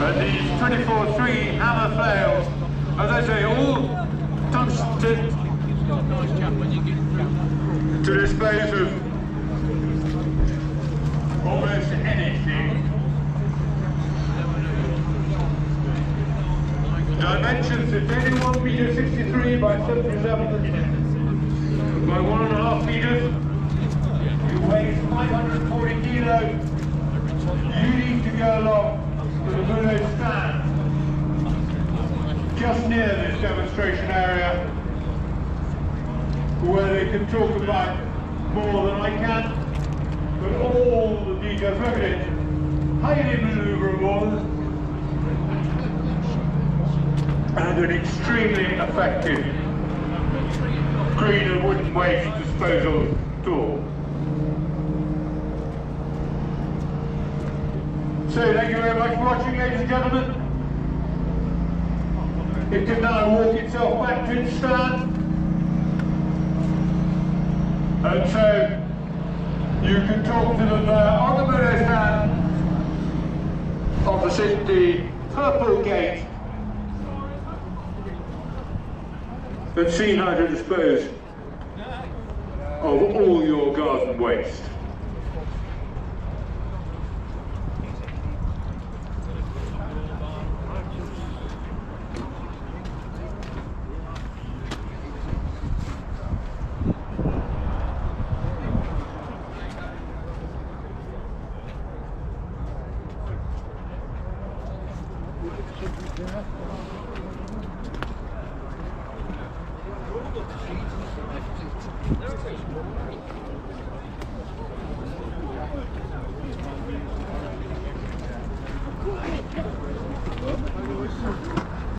And these 24-3 hammer flails, as I say, all tungsten to dispose of almost anything. Dimensions are 21 metres 63 by 77 by 1.5 metres. It weighs 540 kilos. You need to go along to the Willow stand just near this demonstration area where they can talk about more than I can, but all the details. Look at it, highly manoeuvrable and an extremely effective green and wooden waste disposal tool. So thank you very much for watching, ladies and gentlemen. It can now walk itself back to its stand. And so you can talk to them on the Willow stand opposite the purple gate and see how to dispose of all your garden waste.